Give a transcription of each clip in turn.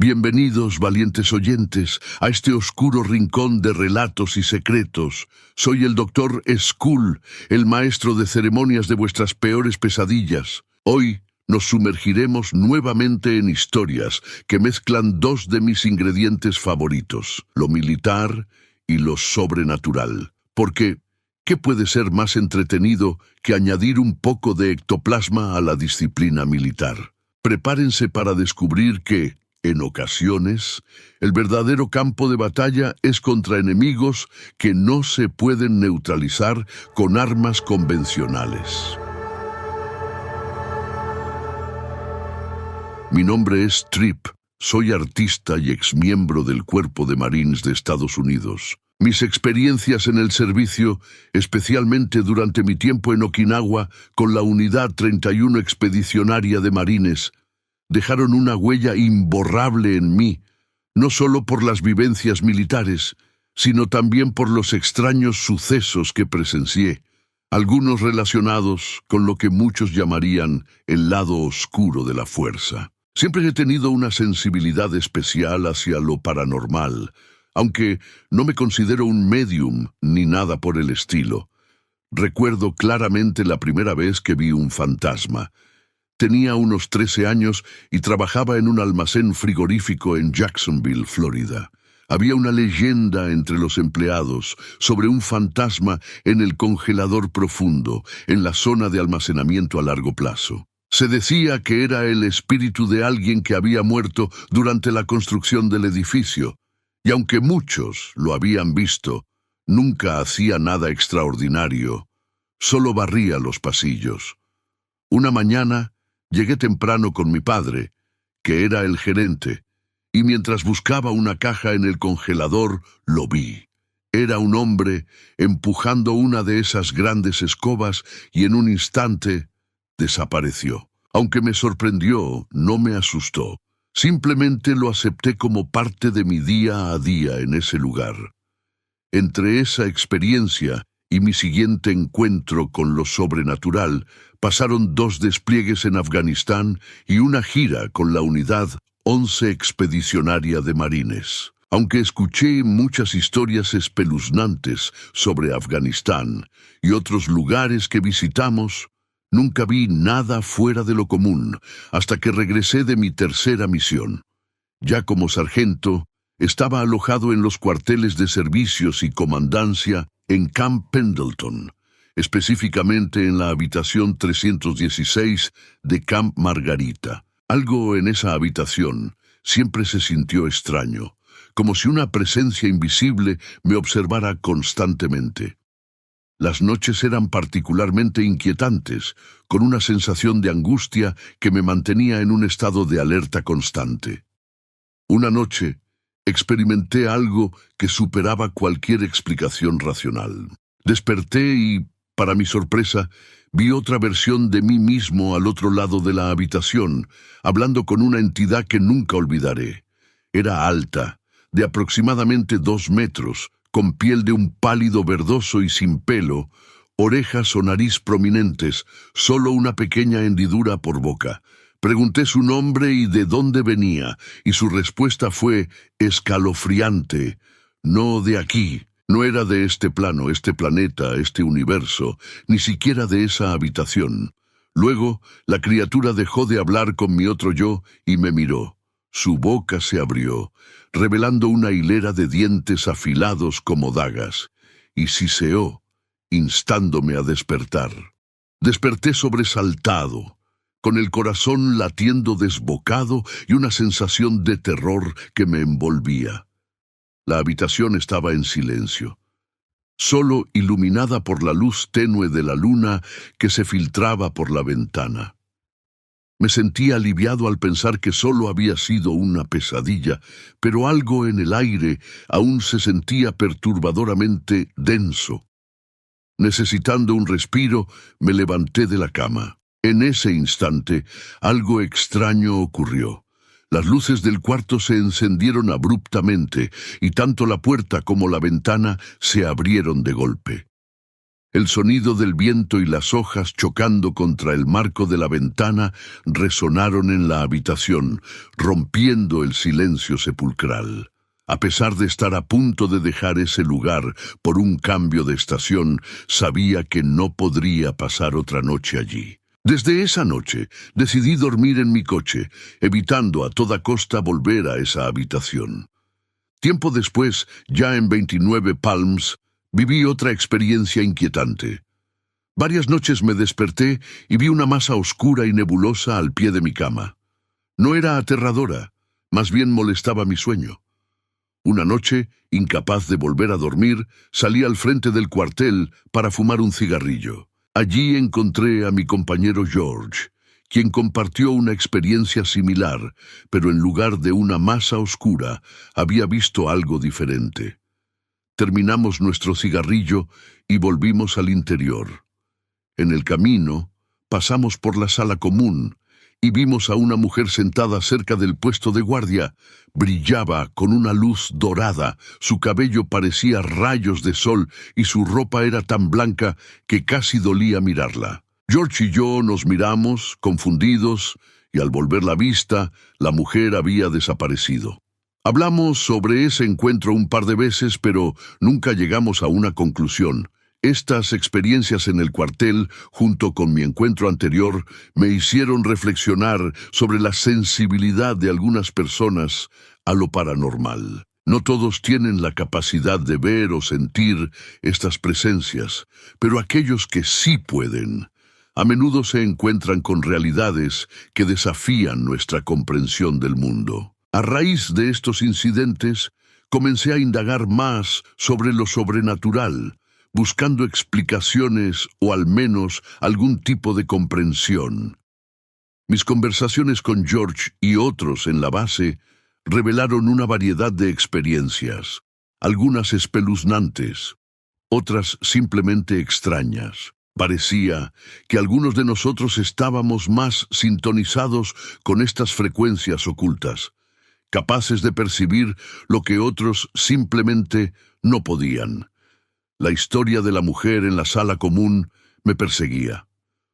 Bienvenidos, valientes oyentes, a este oscuro rincón de relatos y secretos. Soy el Dr. Skull, el maestro de ceremonias de vuestras peores pesadillas. Hoy nos sumergiremos nuevamente en historias que mezclan dos de mis ingredientes favoritos, lo militar y lo sobrenatural. Porque, ¿qué puede ser más entretenido que añadir un poco de ectoplasma a la disciplina militar? Prepárense para descubrir que, en ocasiones, el verdadero campo de batalla es contra enemigos que no se pueden neutralizar con armas convencionales. Mi nombre es Trip, soy artista y exmiembro del Cuerpo de Marines de Estados Unidos. Mis experiencias en el servicio, especialmente durante mi tiempo en Okinawa con la Unidad 31 Expedicionaria de Marines, dejaron una huella imborrable en mí, no solo por las vivencias militares, sino también por los extraños sucesos que presencié, algunos relacionados con lo que muchos llamarían el lado oscuro de la fuerza. Siempre he tenido una sensibilidad especial hacia lo paranormal, aunque no me considero un medium ni nada por el estilo. Recuerdo claramente la primera vez que vi un fantasma. Tenía unos 13 años y trabajaba en un almacén frigorífico en Jacksonville, Florida. Había una leyenda entre los empleados sobre un fantasma en el congelador profundo, en la zona de almacenamiento a largo plazo. Se decía que era el espíritu de alguien que había muerto durante la construcción del edificio, y aunque muchos lo habían visto, nunca hacía nada extraordinario, solo barría los pasillos. Una mañana, llegué temprano con mi padre, que era el gerente, y mientras buscaba una caja en el congelador, lo vi. Era un hombre empujando una de esas grandes escobas y en un instante desapareció. Aunque me sorprendió, no me asustó. Simplemente lo acepté como parte de mi día a día en ese lugar. Entre esa experiencia y mi siguiente encuentro con lo sobrenatural, pasaron 2 despliegues en Afganistán y una gira con la Unidad 11 Expedicionaria de Marines. Aunque escuché muchas historias espeluznantes sobre Afganistán y otros lugares que visitamos, nunca vi nada fuera de lo común hasta que regresé de mi tercera misión. Ya como sargento, estaba alojado en los cuarteles de servicios y comandancia en Camp Pendleton, específicamente en la habitación 316 de Camp Margarita. Algo en esa habitación siempre se sintió extraño, como si una presencia invisible me observara constantemente. Las noches eran particularmente inquietantes, con una sensación de angustia que me mantenía en un estado de alerta constante. Una noche, experimenté algo que superaba cualquier explicación racional. Desperté y, para mi sorpresa, vi otra versión de mí mismo al otro lado de la habitación, hablando con una entidad que nunca olvidaré. Era alta, de aproximadamente 2 metros, con piel de un pálido verdoso y sin pelo, orejas o nariz prominentes, solo una pequeña hendidura por boca. Pregunté su nombre y de dónde venía, y su respuesta fue escalofriante. No de aquí, no era de este plano, este planeta, este universo, ni siquiera de esa habitación. Luego, la criatura dejó de hablar con mi otro yo y me miró. Su boca se abrió, revelando una hilera de dientes afilados como dagas, y siseó, instándome a despertar. Desperté sobresaltado, con el corazón latiendo desbocado y una sensación de terror que me envolvía. La habitación estaba en silencio, solo iluminada por la luz tenue de la luna que se filtraba por la ventana. Me sentí aliviado al pensar que solo había sido una pesadilla, pero algo en el aire aún se sentía perturbadoramente denso. Necesitando un respiro, me levanté de la cama. En ese instante, algo extraño ocurrió. Las luces del cuarto se encendieron abruptamente y tanto la puerta como la ventana se abrieron de golpe. El sonido del viento y las hojas chocando contra el marco de la ventana resonaron en la habitación, rompiendo el silencio sepulcral. A pesar de estar a punto de dejar ese lugar por un cambio de estación, sabía que no podría pasar otra noche allí. Desde esa noche, decidí dormir en mi coche, evitando a toda costa volver a esa habitación. Tiempo después, ya en 29 Palms, viví otra experiencia inquietante. Varias noches me desperté y vi una masa oscura y nebulosa al pie de mi cama. No era aterradora, más bien molestaba mi sueño. Una noche, incapaz de volver a dormir, salí al frente del cuartel para fumar un cigarrillo. Allí encontré a mi compañero George, quien compartió una experiencia similar, pero en lugar de una masa oscura, había visto algo diferente. Terminamos nuestro cigarrillo y volvimos al interior. En el camino, pasamos por la sala común y vimos a una mujer sentada cerca del puesto de guardia. Brillaba con una luz dorada, su cabello parecía rayos de sol y su ropa era tan blanca que casi dolía mirarla. George y yo nos miramos, confundidos, y al volver la vista, la mujer había desaparecido. Hablamos sobre ese encuentro un par de veces, pero nunca llegamos a una conclusión. Estas experiencias en el cuartel, junto con mi encuentro anterior, me hicieron reflexionar sobre la sensibilidad de algunas personas a lo paranormal. No todos tienen la capacidad de ver o sentir estas presencias, pero aquellos que sí pueden, a menudo se encuentran con realidades que desafían nuestra comprensión del mundo. A raíz de estos incidentes, comencé a indagar más sobre lo sobrenatural, buscando explicaciones o al menos algún tipo de comprensión. Mis conversaciones con George y otros en la base revelaron una variedad de experiencias, algunas espeluznantes, otras simplemente extrañas. Parecía que algunos de nosotros estábamos más sintonizados con estas frecuencias ocultas, capaces de percibir lo que otros simplemente no podían. La historia de la mujer en la sala común me perseguía.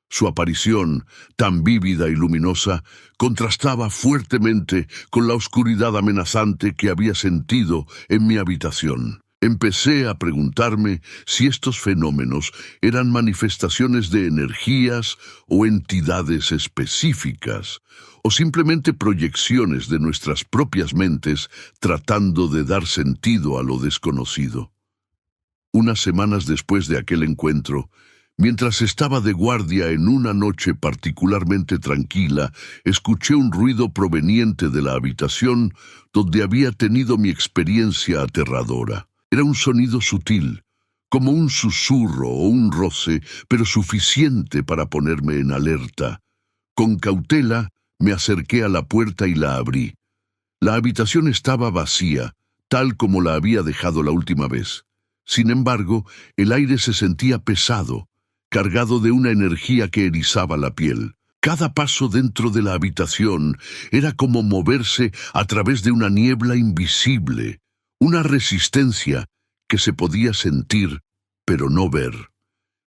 Su aparición, tan vívida y luminosa, contrastaba fuertemente con la oscuridad amenazante que había sentido en mi habitación. Empecé a preguntarme si estos fenómenos eran manifestaciones de energías o entidades específicas, o simplemente proyecciones de nuestras propias mentes tratando de dar sentido a lo desconocido. Unas semanas después de aquel encuentro, mientras estaba de guardia en una noche particularmente tranquila, escuché un ruido proveniente de la habitación donde había tenido mi experiencia aterradora. Era un sonido sutil, como un susurro o un roce, pero suficiente para ponerme en alerta. Con cautela, me acerqué a la puerta y la abrí. La habitación estaba vacía, tal como la había dejado la última vez. Sin embargo, el aire se sentía pesado, cargado de una energía que erizaba la piel. Cada paso dentro de la habitación era como moverse a través de una niebla invisible, una resistencia que se podía sentir, pero no ver.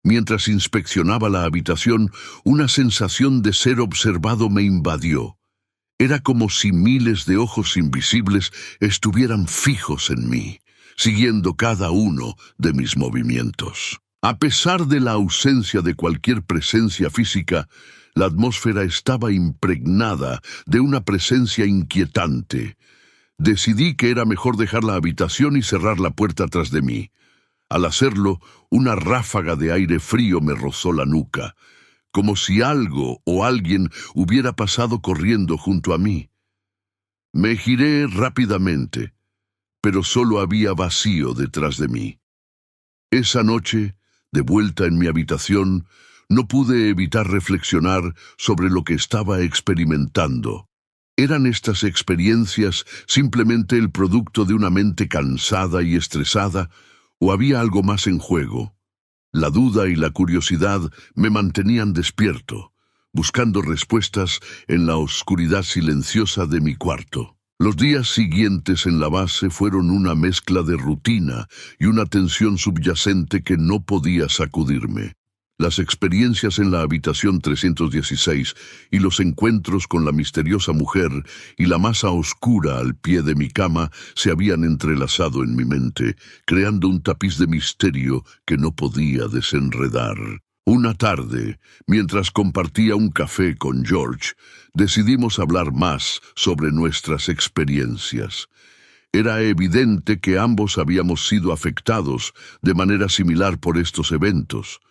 Mientras inspeccionaba la habitación, una sensación de ser observado me invadió. Era como si miles de ojos invisibles estuvieran fijos en mí, siguiendo cada uno de mis movimientos. A pesar de la ausencia de cualquier presencia física, la atmósfera estaba impregnada de una presencia inquietante. Decidí que era mejor dejar la habitación y cerrar la puerta tras de mí. Al hacerlo, una ráfaga de aire frío me rozó la nuca, como si algo o alguien hubiera pasado corriendo junto a mí. Me giré rápidamente, pero solo había vacío detrás de mí. Esa noche, de vuelta en mi habitación, no pude evitar reflexionar sobre lo que estaba experimentando. ¿Eran estas experiencias simplemente el producto de una mente cansada y estresada, o había algo más en juego? La duda y la curiosidad me mantenían despierto, buscando respuestas en la oscuridad silenciosa de mi cuarto. Los días siguientes en la base fueron una mezcla de rutina y una tensión subyacente que no podía sacudirme. Las experiencias en la habitación 316 y los encuentros con la misteriosa mujer y la masa oscura al pie de mi cama se habían entrelazado en mi mente, creando un tapiz de misterio que no podía desenredar. Una tarde, mientras compartía un café con George, decidimos hablar más sobre nuestras experiencias. Era evidente que ambos habíamos sido afectados de manera similar por estos eventos.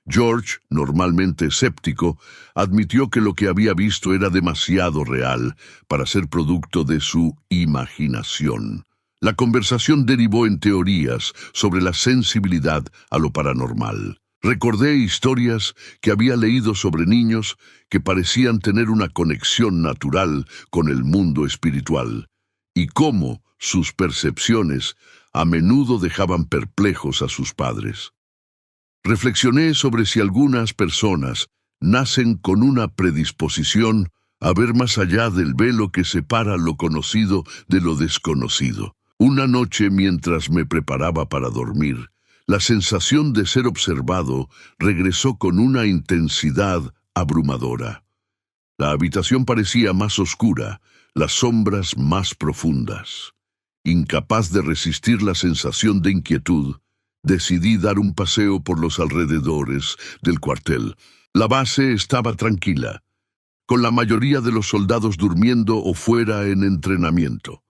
George, normalmente escéptico, admitió que lo que había visto era demasiado real para ser producto de su imaginación. La conversación derivó en teorías sobre la sensibilidad a lo paranormal. Recordé historias que había leído sobre niños que parecían tener una conexión natural con el mundo espiritual, y cómo sus percepciones a menudo dejaban perplejos a sus padres. Reflexioné sobre si algunas personas nacen con una predisposición a ver más allá del velo que separa lo conocido de lo desconocido. Una noche, mientras me preparaba para dormir, la sensación de ser observado regresó con una intensidad abrumadora. La habitación parecía más oscura, las sombras más profundas. Incapaz de resistir la sensación de inquietud, decidí dar un paseo por los alrededores del cuartel. La base estaba tranquila, con la mayoría de los soldados durmiendo o fuera en entrenamiento.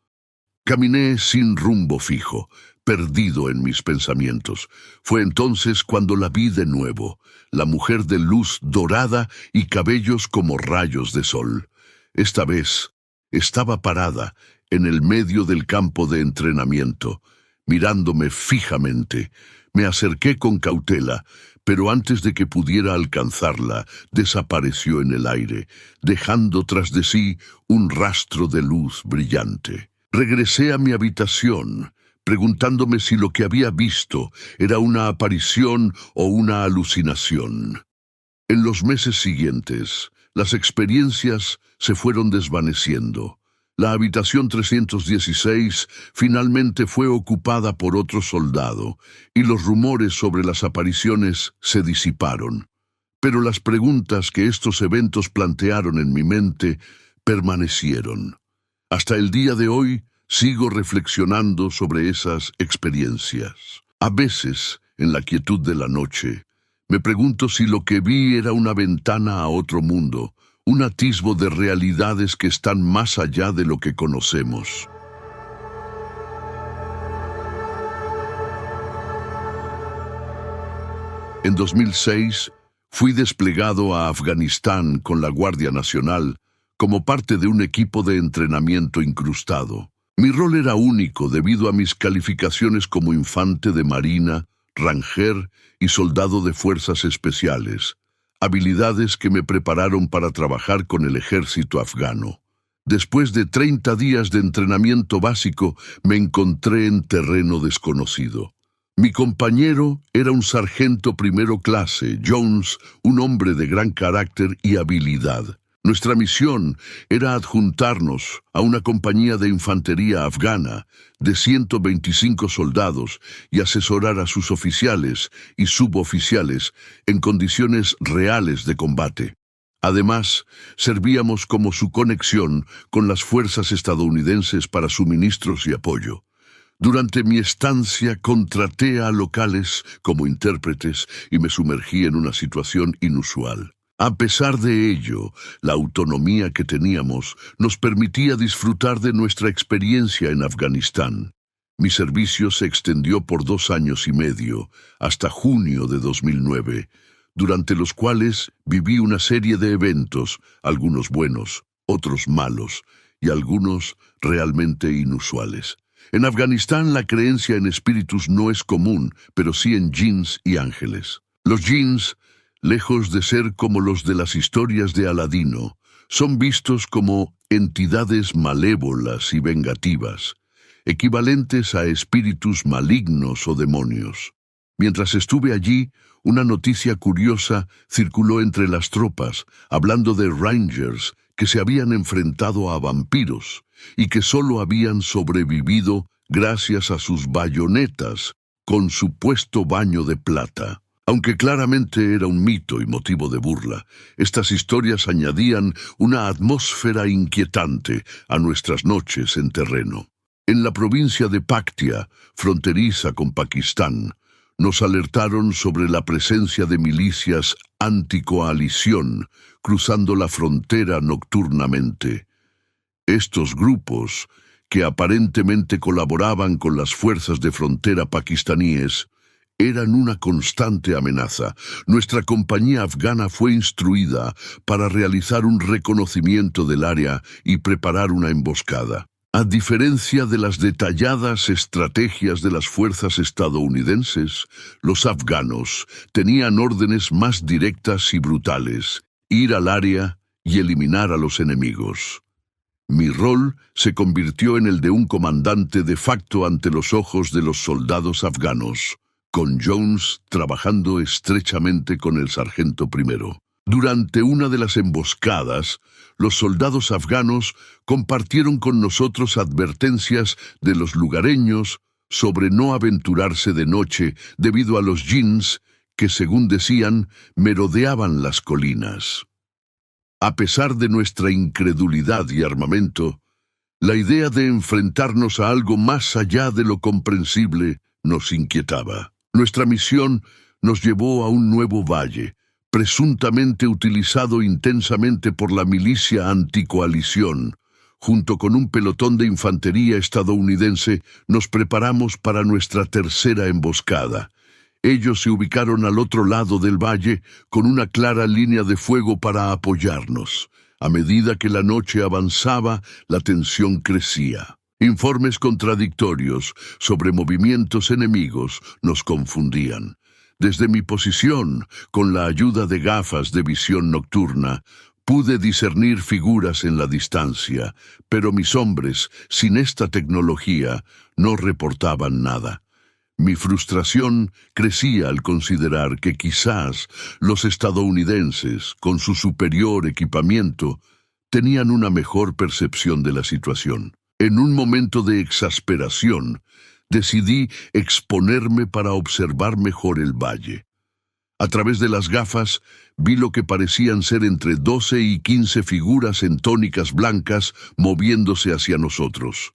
Caminé sin rumbo fijo, perdido en mis pensamientos. Fue entonces cuando la vi de nuevo, la mujer de luz dorada y cabellos como rayos de sol. Esta vez estaba parada en el medio del campo de entrenamiento, mirándome fijamente. Me acerqué con cautela, pero antes de que pudiera alcanzarla, desapareció en el aire, dejando tras de sí un rastro de luz brillante. Regresé a mi habitación, preguntándome si lo que había visto era una aparición o una alucinación. En los meses siguientes, las experiencias se fueron desvaneciendo. La habitación 316 finalmente fue ocupada por otro soldado, y los rumores sobre las apariciones se disiparon. Pero las preguntas que estos eventos plantearon en mi mente permanecieron. Hasta el día de hoy, sigo reflexionando sobre esas experiencias. A veces, en la quietud de la noche, me pregunto si lo que vi era una ventana a otro mundo, un atisbo de realidades que están más allá de lo que conocemos. En 2006, fui desplegado a Afganistán con la Guardia Nacional como parte de un equipo de entrenamiento incrustado. Mi rol era único debido a mis calificaciones como infante de marina, ranger y soldado de fuerzas especiales, habilidades que me prepararon para trabajar con el ejército afgano. Después de 30 días de entrenamiento básico, me encontré en terreno desconocido. Mi compañero era un sargento primero clase, Jones, un hombre de gran carácter y habilidad. Nuestra misión era adjuntarnos a una compañía de infantería afgana de 125 soldados y asesorar a sus oficiales y suboficiales en condiciones reales de combate. Además, servíamos como su conexión con las fuerzas estadounidenses para suministros y apoyo. Durante mi estancia contraté a locales como intérpretes y me sumergí en una situación inusual. A pesar de ello, la autonomía que teníamos nos permitía disfrutar de nuestra experiencia en Afganistán. Mi servicio se extendió por 2 años y medio, hasta junio de 2009, durante los cuales viví una serie de eventos, algunos buenos, otros malos, y algunos realmente inusuales. En Afganistán la creencia en espíritus no es común, pero sí en jinns y ángeles. Los jinns, lejos de ser como los de las historias de Aladino, son vistos como entidades malévolas y vengativas, equivalentes a espíritus malignos o demonios. Mientras estuve allí, una noticia curiosa circuló entre las tropas, hablando de rangers que se habían enfrentado a vampiros, y que solo habían sobrevivido gracias a sus bayonetas con supuesto baño de plata. Aunque claramente era un mito y motivo de burla, estas historias añadían una atmósfera inquietante a nuestras noches en terreno. En la provincia de Paktia, fronteriza con Pakistán, nos alertaron sobre la presencia de milicias anticoalición cruzando la frontera nocturnamente. Estos grupos, que aparentemente colaboraban con las fuerzas de frontera pakistaníes, eran una constante amenaza. Nuestra compañía afgana fue instruida para realizar un reconocimiento del área y preparar una emboscada. A diferencia de las detalladas estrategias de las fuerzas estadounidenses, los afganos tenían órdenes más directas y brutales: ir al área y eliminar a los enemigos. Mi rol se convirtió en el de un comandante de facto ante los ojos de los soldados afganos, con Jones trabajando estrechamente con el sargento primero. Durante una de las emboscadas, los soldados afganos compartieron con nosotros advertencias de los lugareños sobre no aventurarse de noche debido a los jinns que, según decían, merodeaban las colinas. A pesar de nuestra incredulidad y armamento, la idea de enfrentarnos a algo más allá de lo comprensible nos inquietaba. Nuestra misión nos llevó a un nuevo valle, presuntamente utilizado intensamente por la milicia anticoalición. Junto con un pelotón de infantería estadounidense, nos preparamos para nuestra tercera emboscada. Ellos se ubicaron al otro lado del valle con una clara línea de fuego para apoyarnos. A medida que la noche avanzaba, la tensión crecía. Informes contradictorios sobre movimientos enemigos nos confundían. Desde mi posición, con la ayuda de gafas de visión nocturna, pude discernir figuras en la distancia, pero mis hombres, sin esta tecnología, no reportaban nada. Mi frustración crecía al considerar que quizás los estadounidenses, con su superior equipamiento, tenían una mejor percepción de la situación. En un momento de exasperación, decidí exponerme para observar mejor el valle. A través de las gafas, vi lo que parecían ser entre 12 y 15 figuras en túnicas blancas moviéndose hacia nosotros.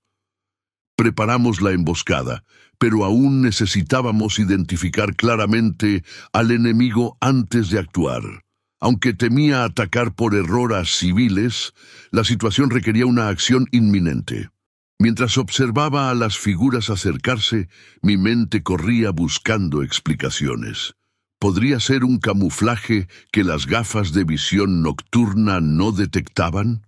Preparamos la emboscada, pero aún necesitábamos identificar claramente al enemigo antes de actuar. Aunque temía atacar por error a civiles, la situación requería una acción inminente. Mientras observaba a las figuras acercarse, mi mente corría buscando explicaciones. ¿Podría ser un camuflaje que las gafas de visión nocturna no detectaban?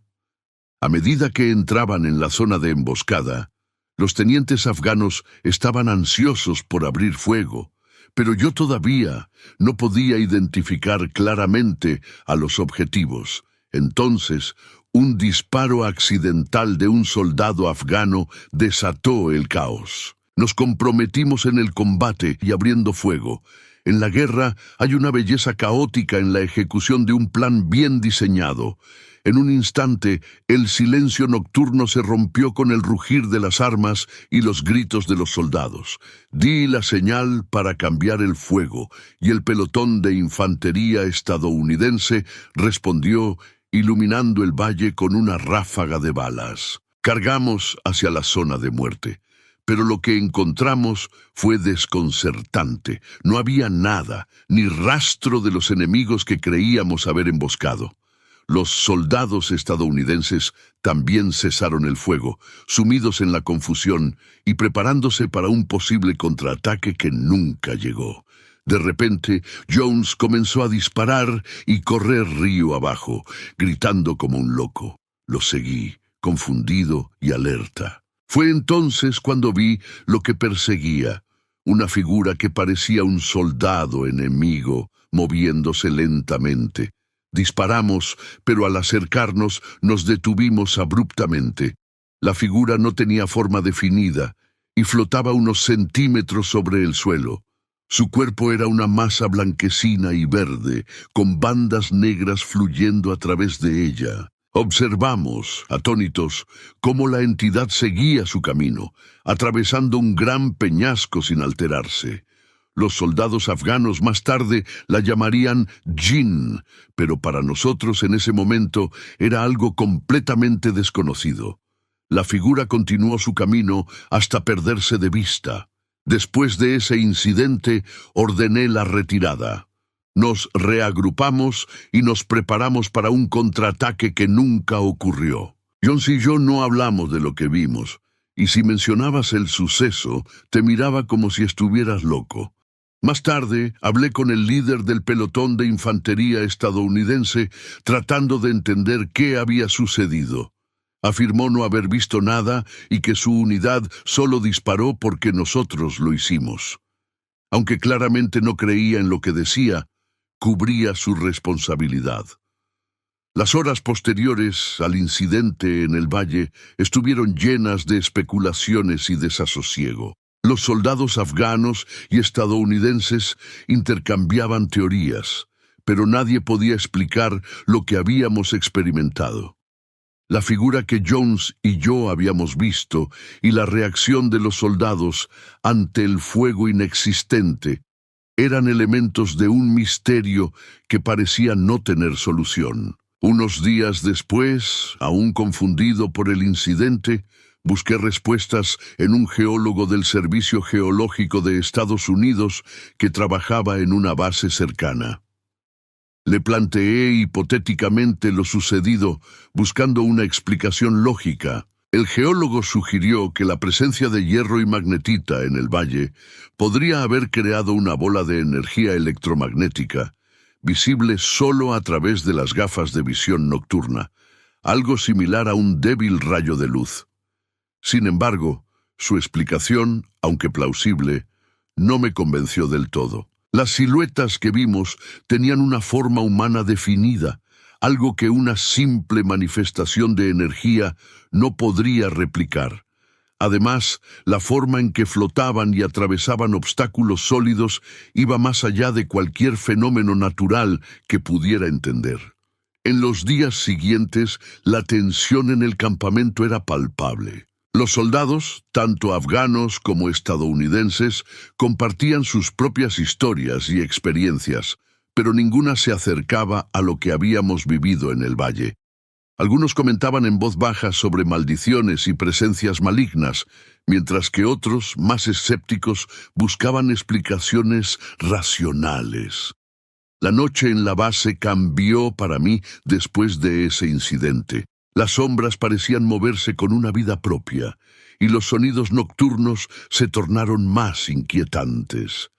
A medida que entraban en la zona de emboscada, los tenientes afganos estaban ansiosos por abrir fuego, pero yo todavía no podía identificar claramente a los objetivos. Entonces, un disparo accidental de un soldado afgano desató el caos. Nos comprometimos en el combate y abriendo fuego. En la guerra hay una belleza caótica en la ejecución de un plan bien diseñado. En un instante, el silencio nocturno se rompió con el rugir de las armas y los gritos de los soldados. Di la señal para cambiar el fuego, y el pelotón de infantería estadounidense respondió, iluminando el valle con una ráfaga de balas. Cargamos hacia la zona de muerte, pero lo que encontramos fue desconcertante. No había nada, ni rastro de los enemigos que creíamos haber emboscado. Los soldados estadounidenses también cesaron el fuego, sumidos en la confusión y preparándose para un posible contraataque que nunca llegó. De repente, Jones comenzó a disparar y correr río abajo, gritando como un loco. Lo seguí, confundido y alerta. Fue entonces cuando vi lo que perseguía, una figura que parecía un soldado enemigo, moviéndose lentamente. Disparamos, pero al acercarnos nos detuvimos abruptamente. La figura no tenía forma definida y flotaba unos centímetros sobre el suelo. Su cuerpo era una masa blanquecina y verde, con bandas negras fluyendo a través de ella. Observamos, atónitos, cómo la entidad seguía su camino, atravesando un gran peñasco sin alterarse. Los soldados afganos más tarde la llamarían Jinn, pero para nosotros en ese momento era algo completamente desconocido. La figura continuó su camino hasta perderse de vista. Después de ese incidente, ordené la retirada. Nos reagrupamos y nos preparamos para un contraataque que nunca ocurrió. Jones y yo no hablamos de lo que vimos, y si mencionabas el suceso, te miraba como si estuvieras loco. Más tarde, hablé con el líder del pelotón de infantería estadounidense tratando de entender qué había sucedido. Afirmó no haber visto nada y que su unidad solo disparó porque nosotros lo hicimos. Aunque claramente no creía en lo que decía, cubría su responsabilidad. Las horas posteriores al incidente en el valle estuvieron llenas de especulaciones y desasosiego. Los soldados afganos y estadounidenses intercambiaban teorías, pero nadie podía explicar lo que habíamos experimentado. La figura que Jones y yo habíamos visto y la reacción de los soldados ante el fuego inexistente eran elementos de un misterio que parecía no tener solución. Unos días después, aún confundido por el incidente, busqué respuestas en un geólogo del Servicio Geológico de Estados Unidos que trabajaba en una base cercana. Le planteé hipotéticamente lo sucedido, buscando una explicación lógica. El geólogo sugirió que la presencia de hierro y magnetita en el valle podría haber creado una bola de energía electromagnética, visible solo a través de las gafas de visión nocturna, algo similar a un débil rayo de luz. Sin embargo, su explicación, aunque plausible, no me convenció del todo. Las siluetas que vimos tenían una forma humana definida, algo que una simple manifestación de energía no podría replicar. Además, la forma en que flotaban y atravesaban obstáculos sólidos iba más allá de cualquier fenómeno natural que pudiera entender. En los días siguientes, la tensión en el campamento era palpable. Los soldados, tanto afganos como estadounidenses, compartían sus propias historias y experiencias, pero ninguna se acercaba a lo que habíamos vivido en el valle. Algunos comentaban en voz baja sobre maldiciones y presencias malignas, mientras que otros, más escépticos, buscaban explicaciones racionales. La noche en la base cambió para mí después de ese incidente. Las sombras parecían moverse con una vida propia, y los sonidos nocturnos se tornaron más inquietantes.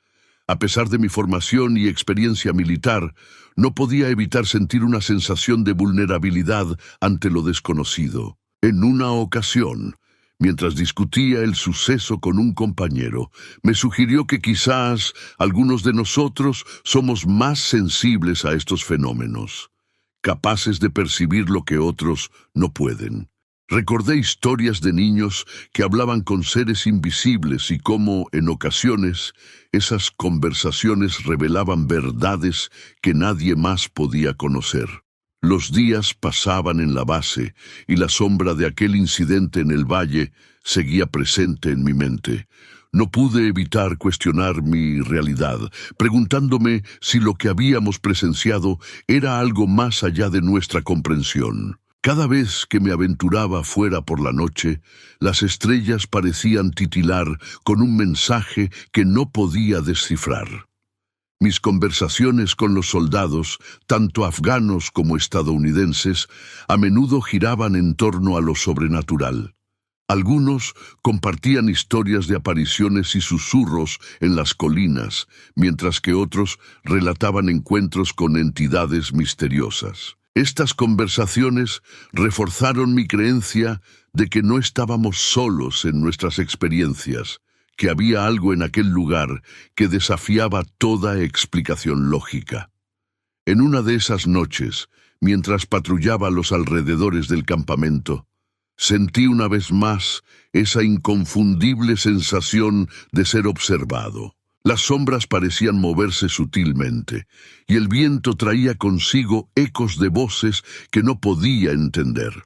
A pesar de mi formación y experiencia militar, no podía evitar sentir una sensación de vulnerabilidad ante lo desconocido. En una ocasión, mientras discutía el suceso con un compañero, me sugirió que quizás algunos de nosotros somos más sensibles a estos fenómenos, capaces de percibir lo que otros no pueden. Recordé historias de niños que hablaban con seres invisibles y cómo, en ocasiones, esas conversaciones revelaban verdades que nadie más podía conocer. Los días pasaban en la base y la sombra de aquel incidente en el valle seguía presente en mi mente. No pude evitar cuestionar mi realidad, preguntándome si lo que habíamos presenciado era algo más allá de nuestra comprensión. Cada vez que me aventuraba fuera por la noche, las estrellas parecían titilar con un mensaje que no podía descifrar. Mis conversaciones con los soldados, tanto afganos como estadounidenses, a menudo giraban en torno a lo sobrenatural. Algunos compartían historias de apariciones y susurros en las colinas, mientras que otros relataban encuentros con entidades misteriosas. Estas conversaciones reforzaron mi creencia de que no estábamos solos en nuestras experiencias, que había algo en aquel lugar que desafiaba toda explicación lógica. En una de esas noches, mientras patrullaba a los alrededores del campamento, sentí una vez más esa inconfundible sensación de ser observado. Las sombras parecían moverse sutilmente, y el viento traía consigo ecos de voces que no podía entender.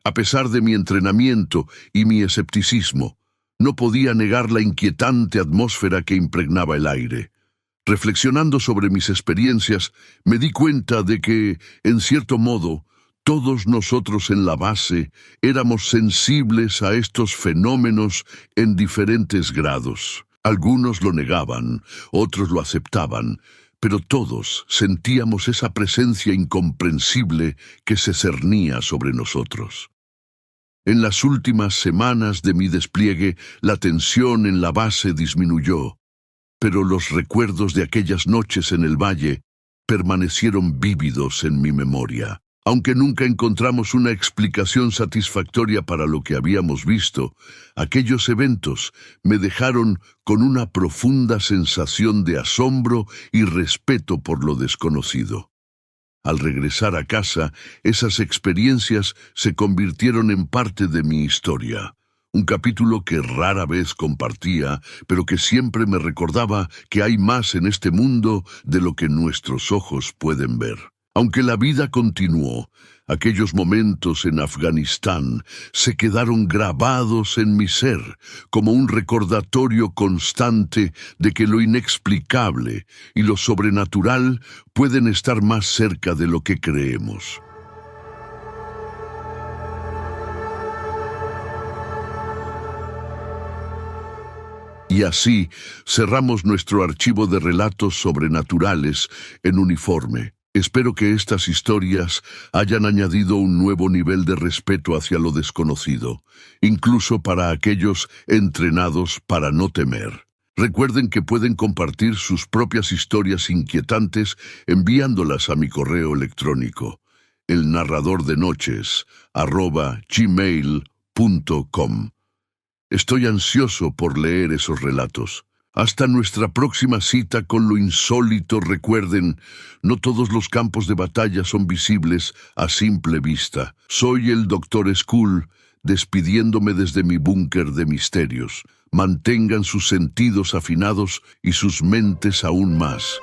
A pesar de mi entrenamiento y mi escepticismo, no podía negar la inquietante atmósfera que impregnaba el aire. Reflexionando sobre mis experiencias, me di cuenta de que, en cierto modo, todos nosotros en la base éramos sensibles a estos fenómenos en diferentes grados. Algunos lo negaban, otros lo aceptaban, pero todos sentíamos esa presencia incomprensible que se cernía sobre nosotros. En las últimas semanas de mi despliegue, la tensión en la base disminuyó, pero los recuerdos de aquellas noches en el valle permanecieron vívidos en mi memoria. Aunque nunca encontramos una explicación satisfactoria para lo que habíamos visto, aquellos eventos me dejaron con una profunda sensación de asombro y respeto por lo desconocido. Al regresar a casa, esas experiencias se convirtieron en parte de mi historia. Un capítulo que rara vez compartía, pero que siempre me recordaba que hay más en este mundo de lo que nuestros ojos pueden ver. Aunque la vida continuó, aquellos momentos en Afganistán se quedaron grabados en mi ser como un recordatorio constante de que lo inexplicable y lo sobrenatural pueden estar más cerca de lo que creemos. Y así cerramos nuestro archivo de relatos sobrenaturales en Uniforme. Espero que estas historias hayan añadido un nuevo nivel de respeto hacia lo desconocido, incluso para aquellos entrenados para no temer. Recuerden que pueden compartir sus propias historias inquietantes enviándolas a mi correo electrónico, elnarradordenoches@gmail.com. Estoy ansioso por leer esos relatos. Hasta nuestra próxima cita con lo insólito. Recuerden, no todos los campos de batalla son visibles a simple vista. Soy el Dr. Skull, despidiéndome desde mi búnker de misterios. Mantengan sus sentidos afinados y sus mentes aún más.